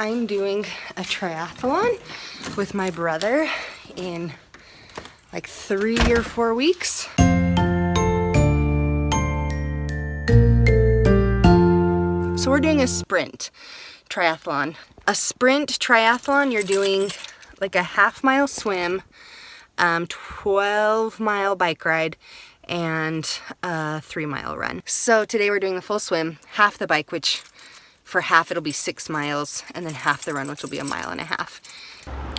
I'm doing a triathlon with my brother in like 3 or 4 weeks. So we're doing a sprint triathlon. A sprint triathlon, you're doing like a half-mile swim, 12-mile bike ride, and a 3-mile run. So today we're doing the full swim, half the bike, which for half it'll be 6 miles, and then half the run, which will be 1.5 miles.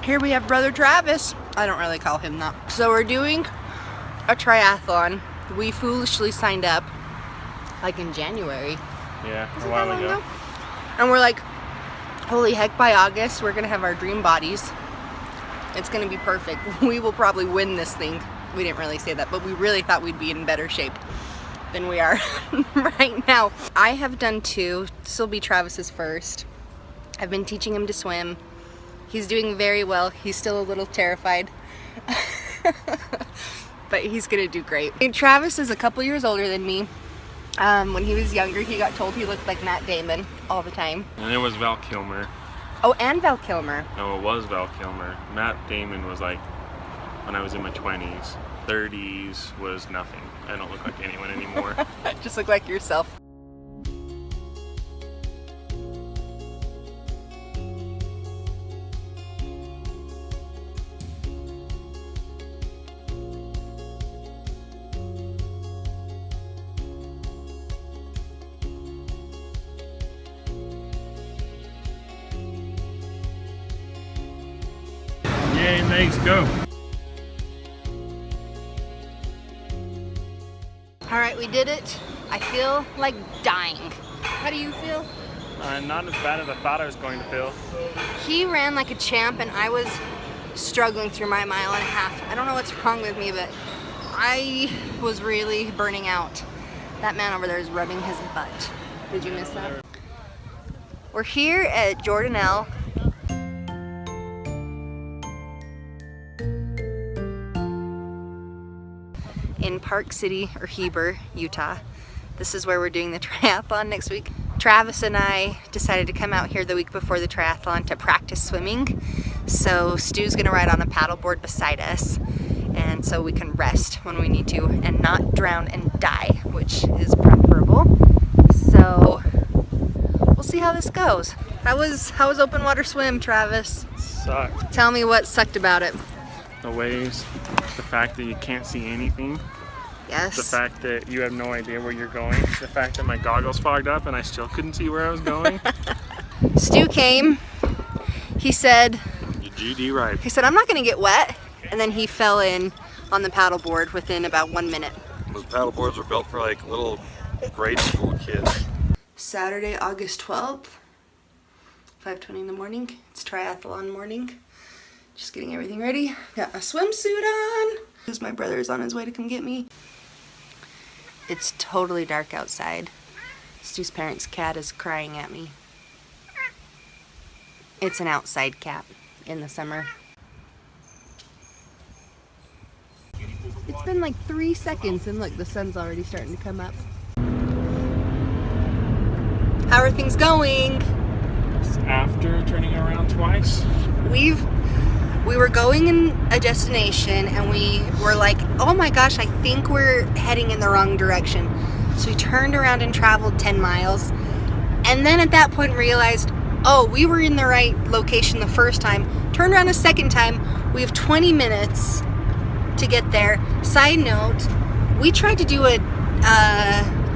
Here we have brother Travis. I don't really call him that. So we're doing a triathlon. We foolishly signed up like in January. Yeah, a while ago. And we're like, holy heck, by August we're gonna have our dream bodies. It's gonna be perfect. We will probably win this thing. We didn't really say that, but we really thought we'd be in better shape than we are right now. I have done 2. This will be Travis's first. I've been teaching him to swim. He's doing very well. He's still a little terrified, but he's gonna do great. And Travis is a couple years older than me. When he was younger, he got told he looked like Matt Damon all the time. And it was Val Kilmer. Oh, and Val Kilmer. No, it was Val Kilmer. Matt Damon was like when I was in my 20s. 30s was nothing. I don't look like anyone anymore. Just look like yourself. Yay, legs, go. All right, we did it. I feel like dying. How do you feel? Not as bad as I thought I was going to feel. He ran like a champ and I was struggling through my 1.5 miles. I don't know what's wrong with me, but I was really burning out. That man over there is rubbing his butt. Did you miss that? We're here at Jordanelle. In Park City, or Heber, Utah. This is where we're doing the triathlon next week. Travis and I decided to come out here the week before the triathlon to practice swimming. So Stu's gonna ride on a paddleboard beside us, and so we can rest when we need to and not drown and die, which is preferable. So we'll see how this goes. How was open water swim, Travis? Sucked. Tell me what sucked about it. The waves, the fact that you can't see anything. Yes. The fact that you have no idea where you're going. The fact that my goggles fogged up and I still couldn't see where I was going. Stu came. He said, Your GD ride. He said, I'm not gonna get wet. And then he fell in on the paddleboard within about 1 minute. Those paddleboards are built for like little grade school kids. Saturday, August 12th, 5:20 in the morning. It's triathlon morning. Just getting everything ready. Got my swimsuit on. Because my brother is on his way to come get me. It's totally dark outside. Stu's parents' cat is crying at me. It's an outside cat in the summer. It's been like 3 seconds and look, the sun's already starting to come up. How are things going? After turning around twice. We were going in a destination and we were like, oh my gosh, I think we're heading in the wrong direction. So we turned around and traveled 10 miles. And then at that point realized, oh, we were in the right location the first time. Turned around a second time. We have 20 minutes to get there. Side note, we tried to do a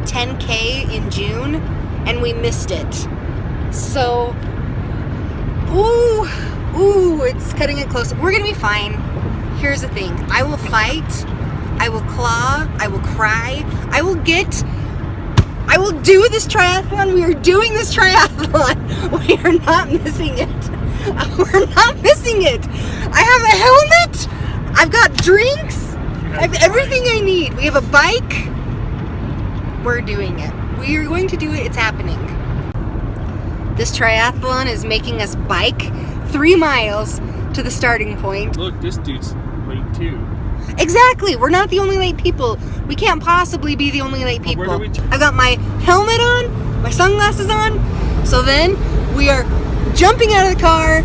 10K in June and we missed it. So, ooh, it's cutting it close. We're gonna be fine. Here's the thing. I will fight. I will claw. I will cry. I will do this triathlon. We are doing this triathlon. We are not missing it. We're not missing it. I have a helmet. I've got drinks. I have everything I need. We have a bike. We're doing it. We are going to do it. It's happening. This triathlon is making us bike 3 miles to the starting point. Look, this dude's late too. Exactly. We're not the only late people. We can't possibly be the only late people. Where do we I've got my helmet on, my sunglasses on. So then we are jumping out of the car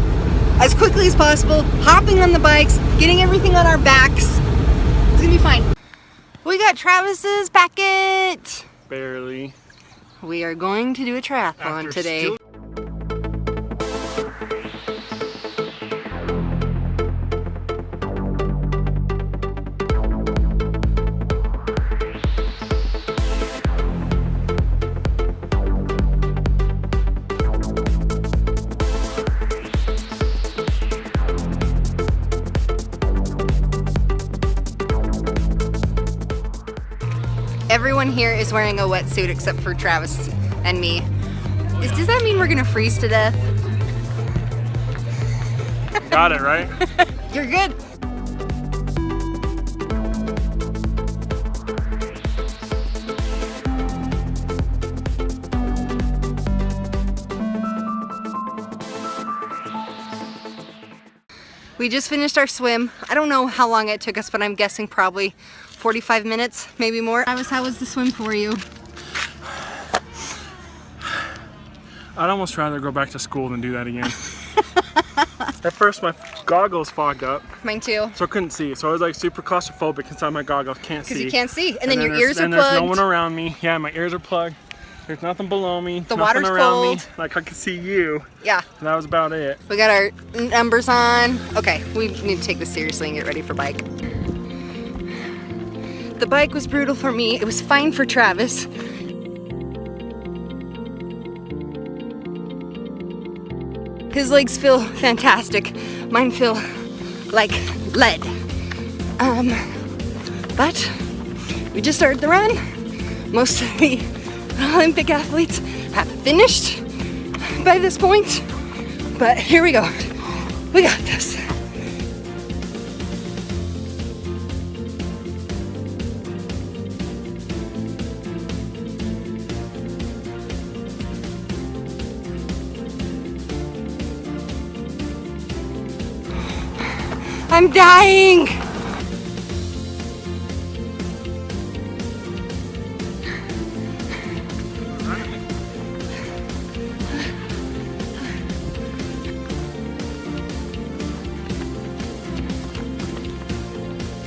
as quickly as possible, hopping on the bikes, getting everything on our backs. It's gonna be fine. We got Travis's packet. Barely. We are going to do a triathlon today. Everyone here is wearing a wetsuit except for Travis and me. Does that mean we're gonna freeze to death? Got it, right? You're good. We just finished our swim. I don't know how long it took us, but I'm guessing probably 45 minutes, maybe more. Travis, how was the swim for you? I'd almost rather go back to school than do that again. At first my goggles fogged up. Mine too. So I couldn't see. So I was like super claustrophobic inside my goggles, can't see. Because you can't see. And then your there's- ears are and plugged. there's no one around me. Yeah, my ears are plugged. There's nothing below me. The nothing water's around me. cold. Like I could see you. Yeah. And that was about it. We got our numbers on. Okay, we need to take this seriously and get ready for bike. The bike was brutal for me. It was fine for Travis. His legs feel fantastic. Mine feel like lead. But we just started the run. Most of the Olympic athletes have finished by this point. But here we go. We got this. I'm dying!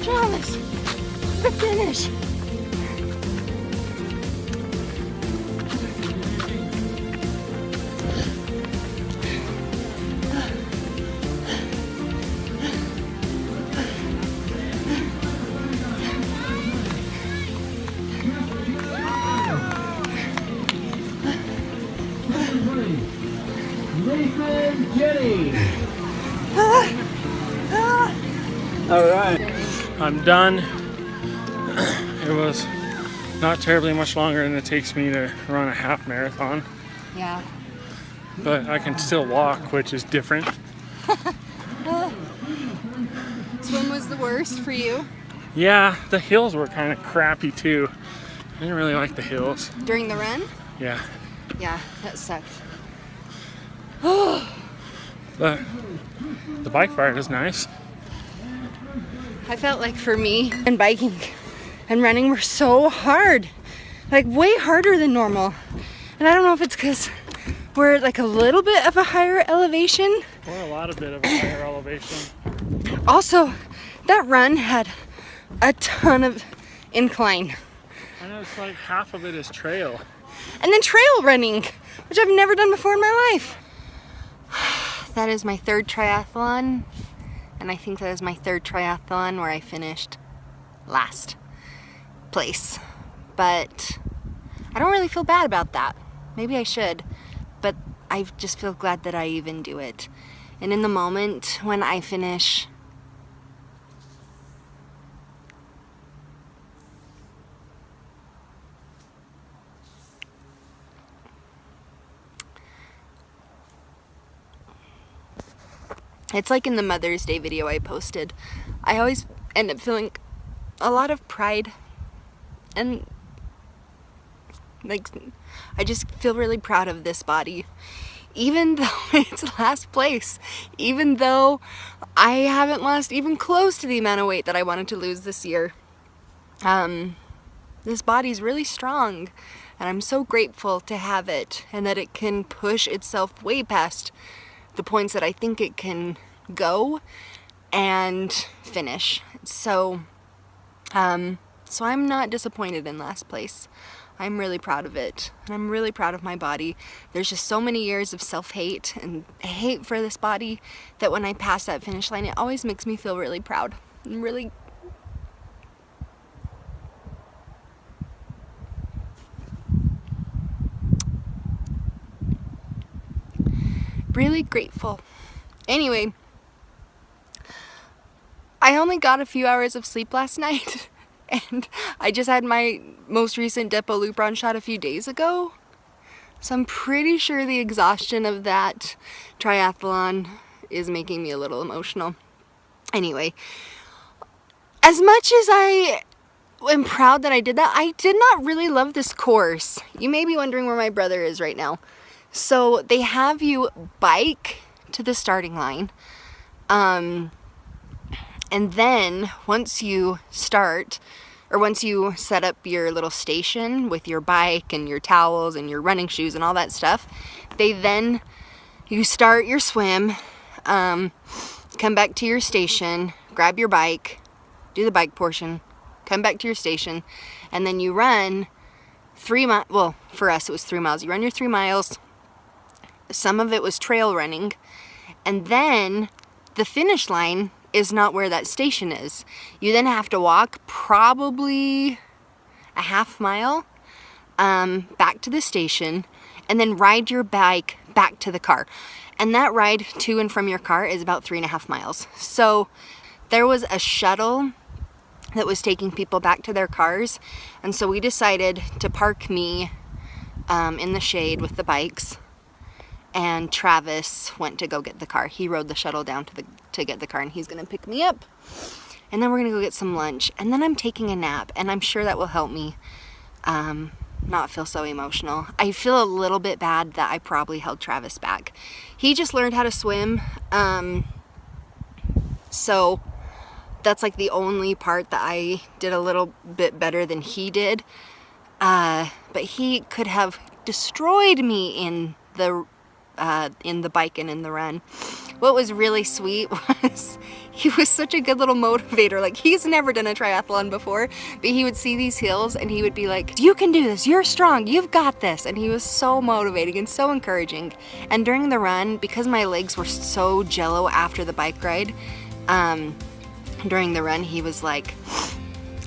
Travis, the finish. All right. I'm done. It was not terribly much longer than it takes me to run a half marathon, Yeah. but I can still walk, which is different. Swim was the worst for you Yeah, the hills were kind of crappy too. I didn't really like the hills. during the run? Yeah, Yeah, that sucked. but the bike ride is nice. I felt like for me, and biking and running were so hard. Like way harder than normal. And I don't know if it's because we're at like a little bit of a higher elevation. Or a lot of bit of a higher elevation. Also, that run had a ton of incline. I know it's like half of it is trail. And then trail running, which I've never done before in my life. That is my third triathlon. And I think that is my third triathlon where I finished last place. But I don't really feel bad about that. Maybe I should. But I just feel glad that I even do it. And in the moment when I finish, it's like in the Mother's Day video I posted. I always end up feeling a lot of pride and like I just feel really proud of this body. Even though it's last place, even though I haven't lost even close to the amount of weight that I wanted to lose this year. This body's really strong and I'm so grateful to have it and that it can push itself way past the points that I think it can go and finish. So so I'm not disappointed in last place. I'm really proud of it, and I'm really proud of my body. There's just so many years of self-hate and hate for this body that when I pass that finish line, it always makes me feel really proud and really grateful. Anyway, I only got a few hours of sleep last night, and I just had my most recent Depolupron shot a few days ago. So I'm pretty sure the exhaustion of that triathlon is making me a little emotional. Anyway, as much as I am proud that I did that, I did not really love this course. You may be wondering where my brother is right now. So they have you bike to the starting line. And then once you start, or once you set up your little station with your bike and your towels and your running shoes and all that stuff, you start your swim, come back to your station, grab your bike, do the bike portion, come back to your station, and then you run 3 miles. Well, for us it was 3 miles. You run your 3 miles. Some of it was trail running, and then the finish line is not where that station is. You then have to walk probably a half mile back to the station, and then ride your bike back to the car. And that ride to and from your car is about 3.5 miles. So there was a shuttle that was taking people back to their cars, and so we decided to park me in the shade with the bikes, and Travis went to go get the car. He rode the shuttle down to get the car, and he's gonna pick me up, and then we're gonna go get some lunch, and then I'm taking a nap, and I'm sure that will help me not feel so emotional. I feel a little bit bad that I probably held Travis back. He just learned how to swim, so that's like the only part that I did a little bit better than he did, but he could have destroyed me in the bike and in the run. What was really sweet was he was such a good little motivator. Like, he's never done a triathlon before, but he would see these hills and he would be like, you can do this, you're strong, you've got this. And he was so motivating and so encouraging. And during the run, because my legs were so jello after the bike ride, during the run he was like,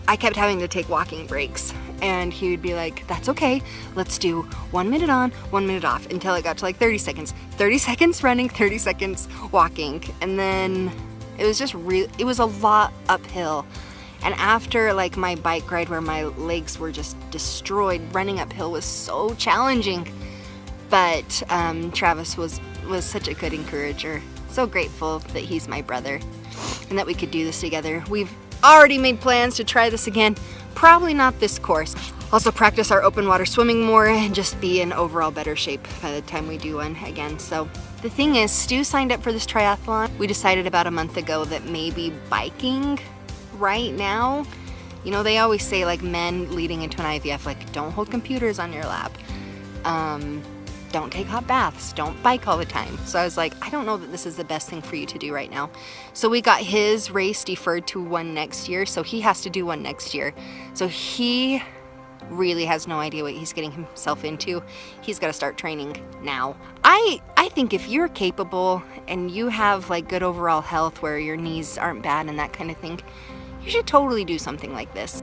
I kept having to take walking breaks, and he would be like, that's okay, let's do 1 minute on, 1 minute off, until it got to like 30 seconds. 30 seconds running, 30 seconds walking. And then it was just it was a lot uphill. And after like my bike ride where my legs were just destroyed, running uphill was so challenging. But Travis was such a good encourager. So grateful that he's my brother and that we could do this together. We've already made plans to try this again. Probably not this course. Also practice our open water swimming more and just be in overall better shape by the time we do one again. So the thing is, Stu signed up for this triathlon. We decided about a month ago that maybe biking right now, you know, they always say like men leading into an IVF, like don't hold computers on your lap. Don't take hot baths, don't bike all the time. So I was like, I don't know that this is the best thing for you to do right now. So we got his race deferred to one next year, so he has to do one next year. So he really has no idea what he's getting himself into. He's got to start training now. I think if you're capable and you have like good overall health where your knees aren't bad and that kind of thing, you should totally do something like this.